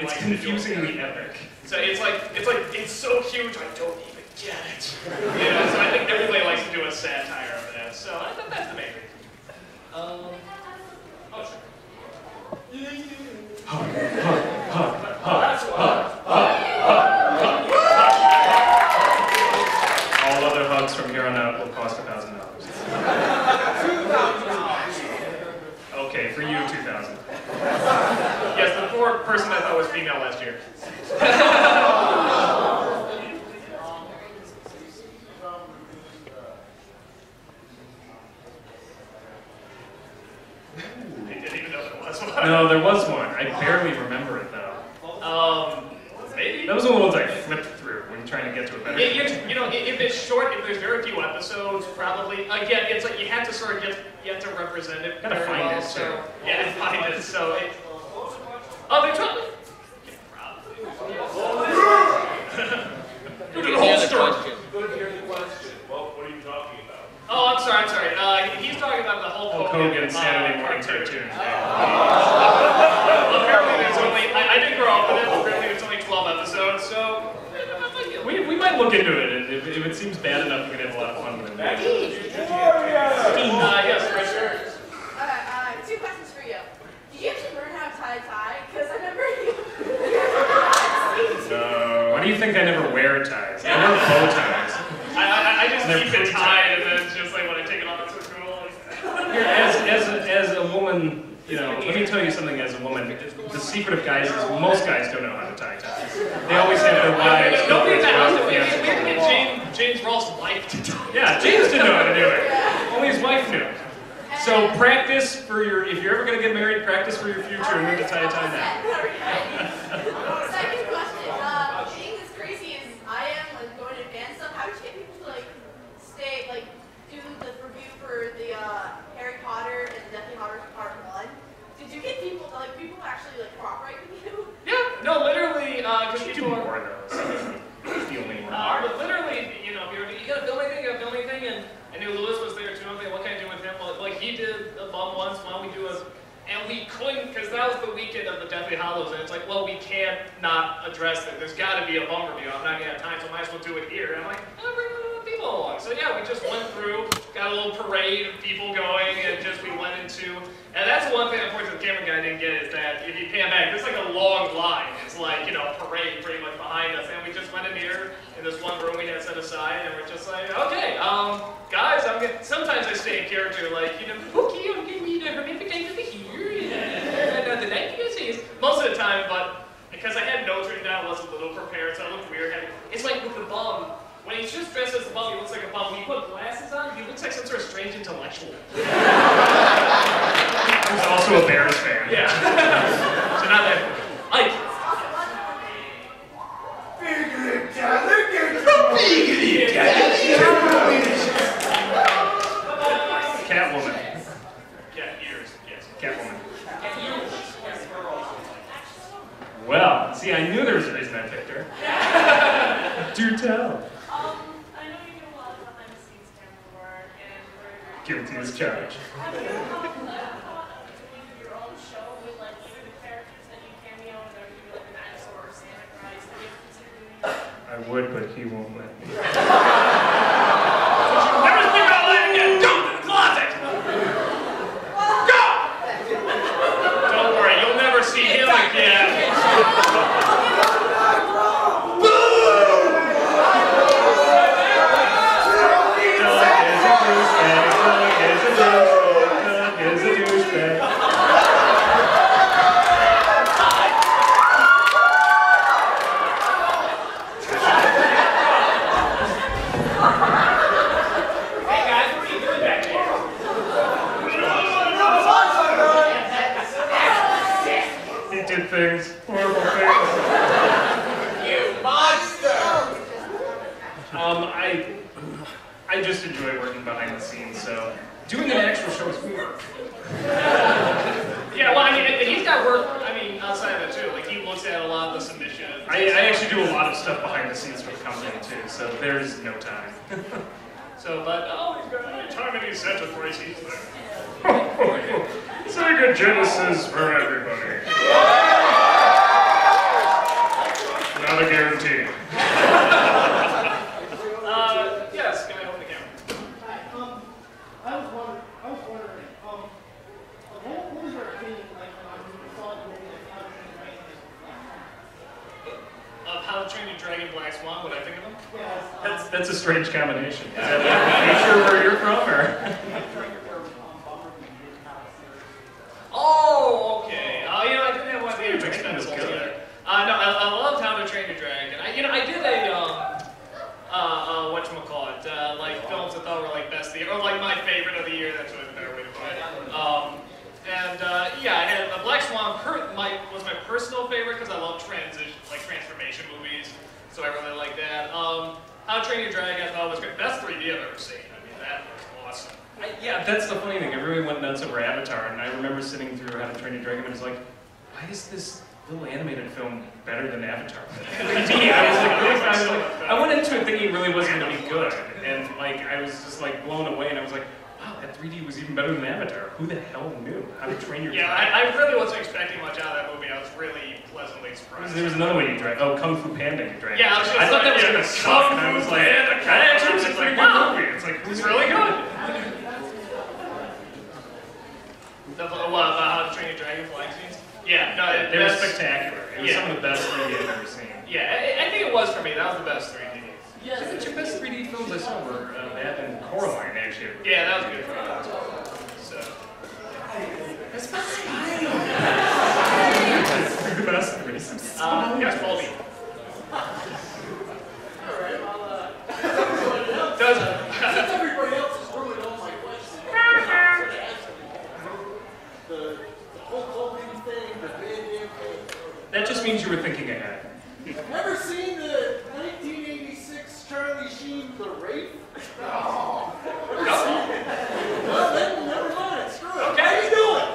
It's confusingly epic. So it's so huge, I don't even get it. You know, so I think everybody likes to do a satire of that. So I think that's the main reason. Oh, sure. All other hugs from here on out will cost $1,000. Okay, for you, $2,000. Yes, the poor person I thought was female last year. He didn't even know there was one. No, there was one. I barely remember it though. Maybe? That was one of the ones I flipped through when trying to get to a better. You know, if it's short, if there's very few episodes, probably again, it's like you have to sort of you have to represent it. Gotta find well, it. So yeah, find it. So it. Oh, they tried. Good to hear the question. Good to hear the question. Well, what are you talking about? Oh, I'm sorry. He's talking about the Hulk Hogan Saturday morning cartoon. Apparently there's only, I did grow up with it, apparently there's only 12 episodes, so We might look into it. If it seems bad enough, we could have a lot of fun with it. yes, Richard. Two questions for you. Did you actually learn how to tie a tie? Because I remember you. Why do you think I never wear ties? I wear bow ties. I just keep it tied, and then it's just like when I take it off, it's so cool. Here, as a woman, you know, let me tell you something as a woman. The secret of guys is most guys don't know how to tie ties. They always have their wives. Nobody in the house, we fiancés. have to get James Ross' wife to tie it. Yeah, James didn't know how to do it. Only his wife knew. So practice for your, if you're ever going to get married, practice for your future and learn to tie a tie now. Second question. Being as crazy as I am, like going to fan stuff, how did you get people to like stay, like do the review for the Harry Potter and Deathly Hallows Part 1? Did you get people to, like, people actually like cooperate with you? Yeah, no, literally, because You do people more of those. That's the only one. but literally, you know, you gotta film anything, and I knew Lewis was there too. I'm like, what can I do with him? Well, like he did a bum once. Why don't we do a? And we couldn't, because that was the weekend of the Deathly Hallows, and it's like, well, we can't not address it. There's got to be a bum review. I'm not gonna have time, so I might as well do it here. And I'm like, I'll bring people along. So yeah, we just went through, got a little parade of people going, and just we went into. And that's the one thing, unfortunately, the camera guy didn't get is that if you pan back, there's like a long line. It's like, you know, parade pretty much behind us. And we just went in here in this one room we had set aside, and we're just like, okay, guys, sometimes I stay in character, like, you know, okay, I'm gonna need a hermificate over here, and the night is most of the time, but because I had notes written down, I was a little prepared, so it looked weird. It's like with the bum. When he's just dressed as a bum, he looks like a bum. When you put glasses on, he looks like some sort of strange intellectual. He's also a Bears fan. Yeah. So not that. Like. Catwoman. Cat ears, yes. Catwoman. Well, see, I knew there was a reason I picked her. Do tell. I know you do a lot of behind-the-scenes camera work and Guilty as charged. have you ever thought about doing your own show with like either the characters that you cameo and or you do like an dinosaur or Santa Christ? Have you ever considered doing that? I would, but he won't let me. Never speak out loud again! Go to the closet! Go! Don't worry, you'll never see him again. Things, horrible things. You monster! I just enjoy working behind the scenes, so doing an actual show is weird. Yeah, well, I mean, and he's got work, I mean, outside of it too. Like, he looks at a lot of the submissions. I actually do a lot of stuff behind the scenes for the company too, so there's no time. So, but, oh, he's got any time and he's set to for his heat today. Sega Genesis for everybody. How to Train Your Dragon, Black Swan, what I think of them? That's a strange combination. Is that like the nature where you're from, or? Oh, okay. You know, I didn't have one of the Dragon expensive was ones good. either. No, I loved How to Train Your Dragon. I did a whatchamacallit, like films I thought were like best of the year, or like my favorite of the year. That's really the better way to put it. Yeah, I had Black Swan was my personal favorite because I love transformation movies, so I really like that. How to Train Your Dragon I thought was great. Best 3D I've ever seen. I mean, that was awesome. Yeah, that's the funny thing. Everybody went nuts over Avatar, and I remember sitting through How to Train Your Dragon and was like, why is this little animated film better than Avatar? 3D. I went into it thinking it really wasn't going to be good, and like I was just like blown away, and I was like, wow, that 3D was even better than Avatar. Who the hell knew How to Train Your Dragon? Yeah, I really wasn't expecting much out of that movie. I was really pleasantly surprised. There was another way you drag. Oh, Kung Fu Panda you drag. Yeah, I thought that was going to suck, and I was like, that actually was a pretty good movie. It's like, it's really good. What, about How to Train Your Dragon flying scenes? Yeah, no, they were spectacular. It was some of the best 3D I've ever seen. Yeah, I think it was for me. That was the best 3D. Yeah, I think your best 3D films I saw were that and Coraline, actually. Yeah, that was good for me. So. That's fine. The best 3D. Yes, Baldy. Alright, well, Does everybody else has ruined all my questions. The whole clothing thing, the bandana thing. That just means you were thinking ahead. I've never seen the 1986 Charlie Sheen The Wraith. No. Well, then, never mind. Screw it. Okay. How you doing?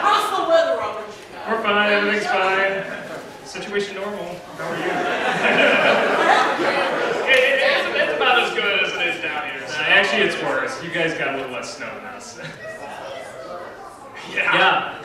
How's the weather up in Chicago? We're fine, everything's fine. Situation normal. How are you? it's about as good as it is down here. So. Actually, it's worse. You guys got a little less snow than us. Yeah.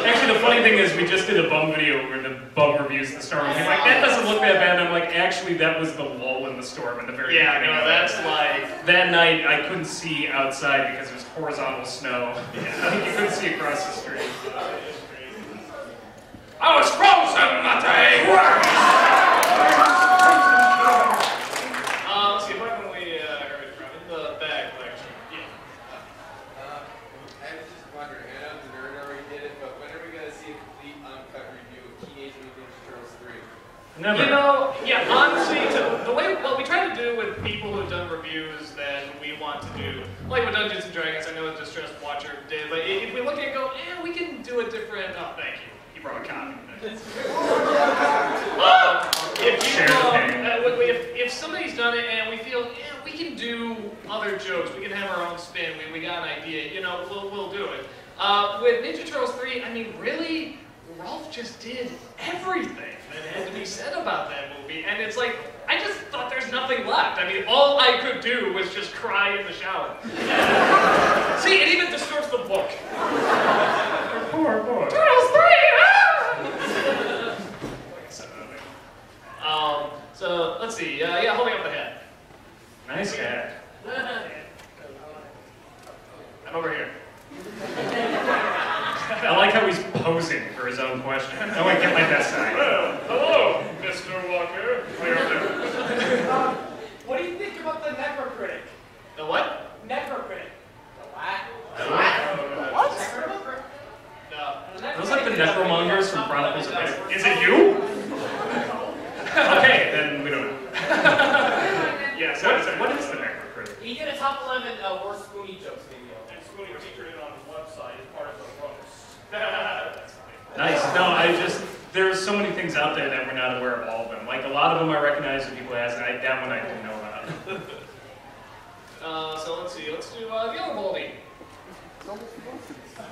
Actually, the funny thing is, we just did a bum video where the bum reviews the storm. He's like, that doesn't look that bad. And I'm like, actually, that was the lull in the storm in the very beginning. Yeah, no, that's like... That night, I couldn't see outside because it was horizontal snow. Yeah. You couldn't see across the street. I was frozen that day! Let's see, what can we heard it from? In the back, lecture. Yeah. I was just wondering, I know the nerd already did it, but when are we going to see a complete uncut review of Teenage Mutant Ninja Turtles 3? Never. You know, yeah, honestly, the way, what we try to do with people who've done reviews that we want to do, like with Dungeons & Dragons, I know what Distressed Watcher did, but if we look at it and go, we can do a different, oh, thank you, he brought a copy. If somebody's done it and we feel, we can do other jokes, we can have our own spin, we got an idea, you know, we'll do it. With Ninja Turtles 3, I mean, really, Rolf just did everything that had to be said about that movie, and it's like, I just thought there's nothing left. I mean, all I could do was just cry in the shower. See, it even distorts the book. Poor boy. Turtles 3! So, let's see, yeah, holding up the head. Nice hat. I'm over here. I like how he's posing for his own question. I want to get my best side. Well, hello, Mr. Walker. What do you think about the Necrocritic? The what? Necrocritic. The What? No. Those like the necromongers from Chronicles of Riddick. Is it you? Okay, then we don't know. Yeah, so What is the necrocritic? He did a top 11 worst Spoonie jokes video. And Spoonie featured it on his website as part of the roast. That's funny. Nice. No, there's so many things out there that we're not aware of all of them. Like a lot of them I recognize when people ask, and that one I didn't know about. So let's see, let's do the other Baldy.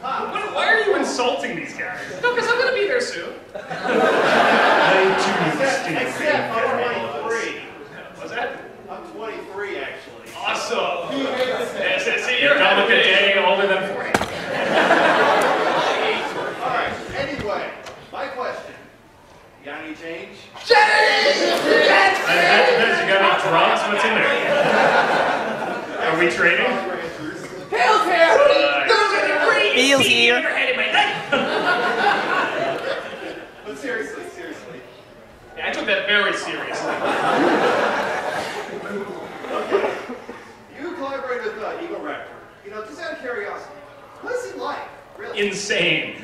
Why are you insulting these guys? No, because I'm going to be there soon. Except I'm 23. What's that? I'm 23, actually. Awesome. Yes, See, you're you're done with the happy. day older than 40. Alright, anyway, my question. You got any change? You got any drugs? What's in there? Are we trading? Hell's hair! Nice. Feels you. Your head in my neck. But seriously. Yeah, I took that very seriously. Okay. You collaborate with Eagle Raptor. You know, just out of curiosity, what is he like? Really? Insane.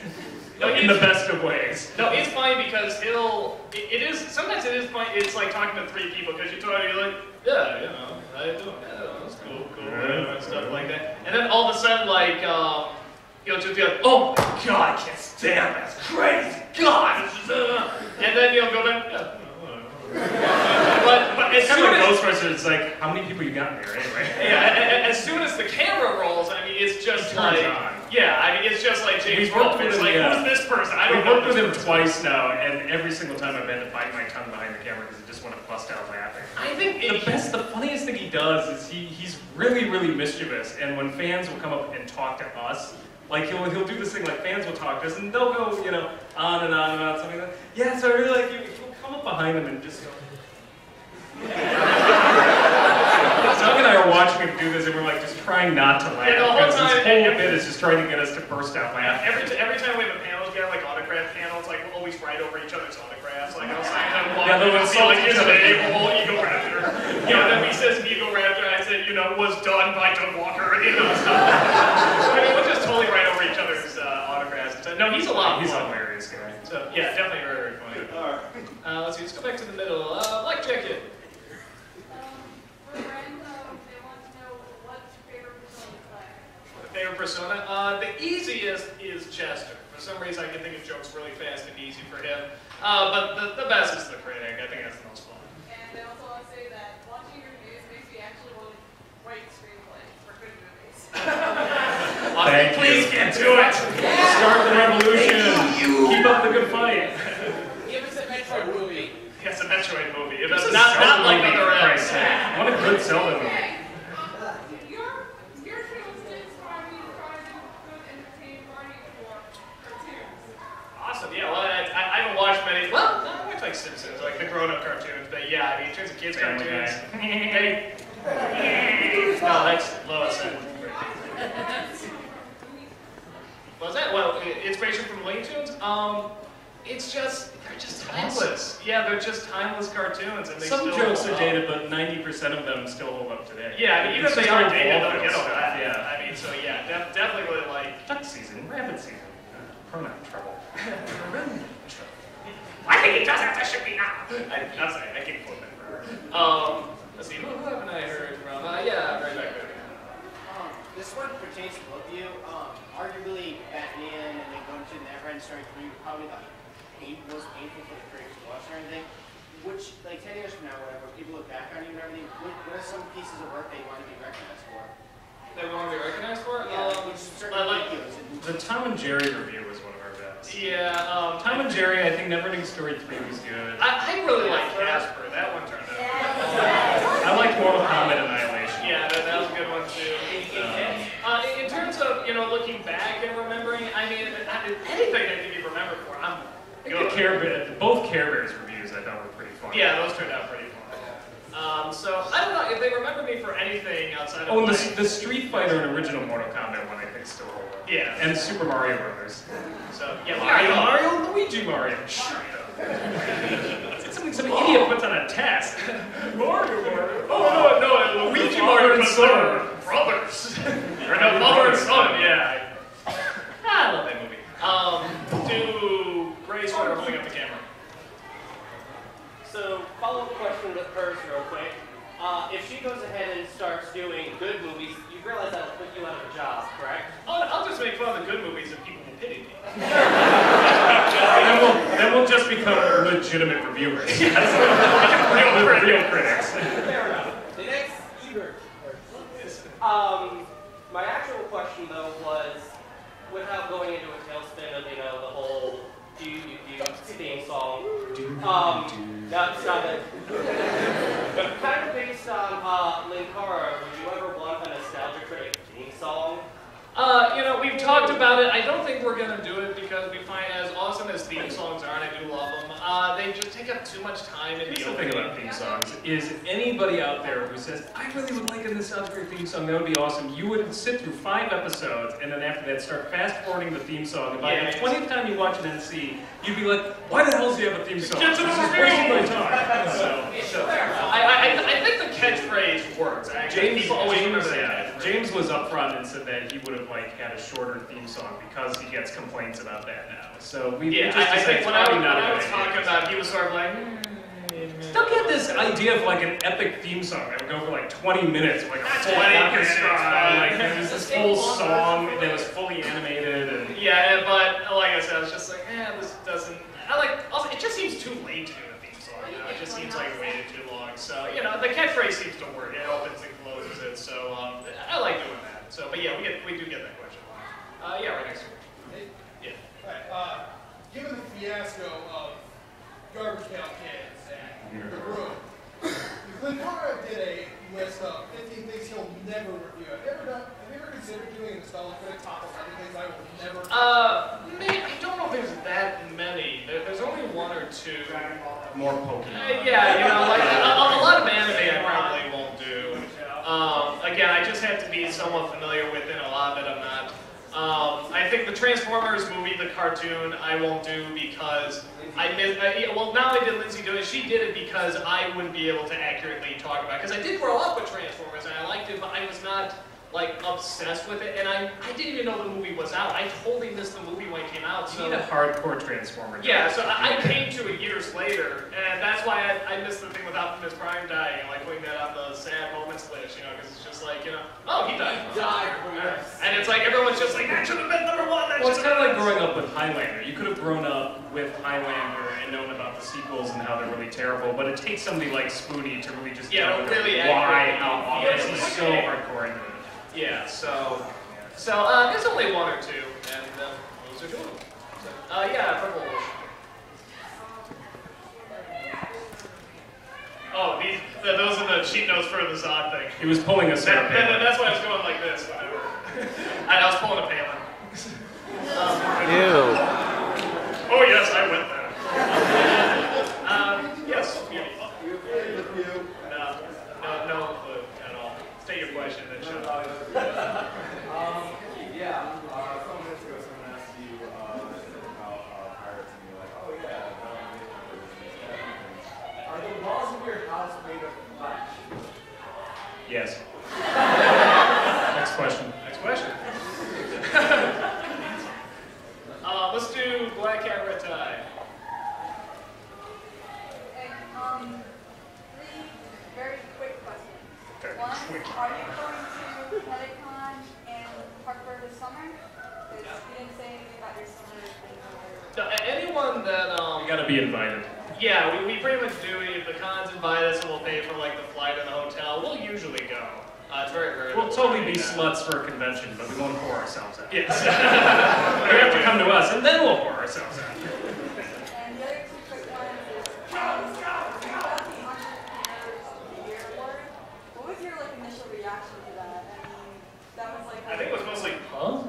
In the best of ways. No, it's funny because sometimes it is funny, it's like talking to three people because you're like, yeah, you know, how you doing? Yeah, that's cool, and stuff like that. And then all of a sudden, like, you'll just be like, oh my God, I can't stand that, that's crazy, God! And then you'll go back, yeah. But as It's kind soon of like as, Ghostbusters, it's like, how many people you got in there anyway? yeah, as soon as the camera rolls, I mean, it's just like, yeah, I mean, it's just like James We've worked Wolfe. It's with like, him, who's this person? I don't We've know. worked with this him person. twice now, and every single time I've had to bite my tongue behind the camera because I just want to bust out laughing. I think The funniest thing he does is he's really, really mischievous, and when fans will come up and talk to us, like he'll do this thing like fans will talk to us, and they'll go, you know, on and on about something like that. Yeah, so I really like you. He'll come up behind him and just go. Doug and I are watching him do this, and we're like just trying not to laugh. Yeah, the whole because time- this whole bit is just trying to get us to burst out laughing. Every time we have a panel, we have like autograph panels, like we'll always write over each other's autographs. Like I'll sign them one, Yeah, they'll and I'll be like, insult here's each a other. name, whole Eagle Raptor. You know, then he says Eagle Raptor, I said, you know, was done by Doug Walker, you know, stuff. I mean, we'll just totally write over each other's autographs. No, he's a lot of He's a fun. hilarious guy. So, yeah, definitely very, very funny. All right. Let's see, let's go back to the middle. Black Jacket. For random, they want to know what's your favorite persona class. Favorite persona? The easiest is Chester. For some reason, I can think of jokes really fast and easy for him. But the best is the critic. I think that's the most fun. And they also want to say that watching your reviews makes me actually want to write screenplays for good movies. Thank Please you. get to it. Start the revolution. Keep up the good fight. Give us a Metroid movie. It's a Metroid movie. It This does is not Zelda like movie, other for ends. Christ's sake. What a good Zelda movie. Your channels did inspire me to try to do good entertaining writing for cartoons. Awesome. Yeah. Well, I haven't watched many. Well, I watch like Simpsons, like the grown-up cartoons. But yeah, I mean, in terms of kids' Family cartoons. Guy. No, that's Lois. What's that? Well, inspiration from Looney Tunes. They're just timeless. Yeah, they're just timeless cartoons, and they Some still jokes hold are up. dated, but 90% of them still hold up today. Yeah, I mean, even if It's they are just dated, all they'll get stuff. over that. Yeah. I mean, so yeah, definitely like. Duck season, rabbit season, pronoun trouble. I think he does have to ship me now. I'm sorry, I can't quote that forever. Let's see, who haven't I heard from? Yeah, right back there. This one pertains to both of you. Arguably, Batman and then going to Neverend Story 3 probably the most painful for the critics to watch or anything. Which, like 10 years from now, whatever, people look back on you and everything, what are some pieces of work they want to be recognized for? That we want to be recognized for? Yeah, which certainly like- videos. The Tom and Jerry review was one of our best. Yeah, Tom and Jerry, I think Neverending Story 3 was good. I really like Casper. That one turned out. I liked Mortal Kombat Annihilation. Yeah, that was a good one too. In terms of looking back and remembering, I mean, anything that you can remember for, I'm I think both Care Bears reviews I thought were pretty fun. Yeah, those turned out pretty fun. So I don't know if they remember me for anything outside of. Oh, and like, the Street Fighter and original Mortal Kombat one I think still hold up. Yeah. And Super Mario Brothers. So yeah, Mario, Luigi Mario. Shut up. It's something some idiot puts on a test. Mario. Oh no, Luigi Mario and son brothers. Or no, mother and son. Yeah. I love that movie. Do Grace while we're holding up the camera. So, follow-up question with hers real quick. If she goes ahead and starts doing good movies, you realize that'll put you out of a job, correct? I'll just make fun of the good movies and people will pity me. then we'll just become legitimate reviewers. Real critics. Fair enough. The next Ebert. My actual question though was, without going into a tailspin of the whole do theme song. No, stop it. Kind of based on Linkara, would you ever want a nostalgia critic theme song? We've talked about it. I don't think we're gonna do it because we find as awesome as theme songs are, and I do love them. They just take up too much time in Here's the the thing opening. about theme songs, is anybody out there who says, I really would like a nostalgic theme song, that would be awesome, you would sit through 5 episodes, and then after that start fast-forwarding the theme song, and by the 20th time you watch an NC, you'd be like, why the hell do you have a theme song? Get to the This is review! wasting my time. I think the catchphrase works. Actually. People always remember that. James was up front and said that he would have had a shorter theme song because he gets complaints about that now. So we just I decided think it's when I probably not a was good talking idea. about it, he was sort of like, Still get this idea of like an epic theme song that would go for like 20 minutes, like a full 20 orchestra, minutes. like there was this whole song that was fully animated and yeah, but like I said, I was just like, this doesn't. Also, it just seems too late to do a theme song now. It just seems like waited too long. So the catchphrase seems to work. It opens and closes it. So I like doing that. So, but yeah, we do get that question. Yeah, right next to it. Yeah. Right, given the fiasco of garbage pail kids and the room, Glencara did a list of 15 things he'll never review. Have you ever considered doing a nostalgic critic top of 100 things I will never? I don't know if there's that many. There's only 1 or 2. more Pokemon. Yeah, like a lot of anime I probably won't do. Again, I just have to be somewhat familiar with it. A lot of it I'm not. I think the Transformers movie, the cartoon, I won't do because well, now I did Lindsay do it. She did it because I wouldn't be able to accurately talk about it. Because I did grow up with Transformers and I liked it, but I was not like obsessed with it. And I didn't even know the movie was out. I totally missed the movie when it came out. You need a hardcore Transformer. Yeah, so I came to it years later, and that's why I missed the thing with Optimus Prime dying, like putting that on the sad moments list, because it's just like, oh, he died. He died. And it's like, everyone's just like, that should have been #1. Well, it's kind of like growing up with Highlander. You could have grown up with Highlander and known about the sequels and how they're really terrible, but it takes somebody like Spoony to really just know really why, how awful yeah, he's so hardcore into it. Yeah, so there's only 1 or 2, and those are 2 of them. So, yeah, Purple. Oh, those are the cheat notes for the Zod thing. He was pulling a Sarah Palin. That's why I was going like this. Whatever. I was pulling a Palin. Ew. Oh yes, I went there. Yes. No clue at all. State your question, then shut up. Some minutes ago, someone asked you about pirates, and you're like, oh yeah, are the walls of your house made of flesh? Yes. Next question. Next question. Let's do black cat, red tie. Okay, 3 very quick questions. Very 1, quick. are you going to Connecticut and Hartford this summer? Because you didn't say anything about your summer thing. Anyone that You gotta be invited. yeah, we pretty much do. If the cons invite us and we'll pay for like the flight and the hotel, we'll usually go. It's very rare. We'll totally be sluts for a convention, but we won't whore ourselves out. Yes. You have to come to us, and then we'll whore ourselves out. And the other 2 quick ones is, you got the Entrepreneurs of the Year award. What was your initial reaction to that? I mean, that was like. I think it was mostly, Huh?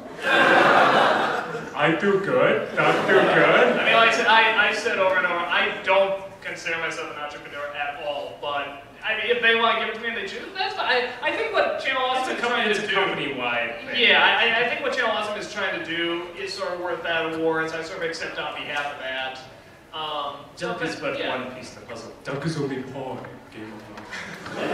I do good. Not do good. I mean, like I said over and over, I don't consider myself an entrepreneur at all, but I mean, if they want to give it to me and they choose, that's fine. I think what Channel Awesome is trying to do. It's a company-wide thing. Yeah, I think what Channel Awesome is trying to do is sort of worth that award, so I sort of accept on behalf of that. Duck is but yeah. one piece of the puzzle. Duck is only part of Game of Thrones.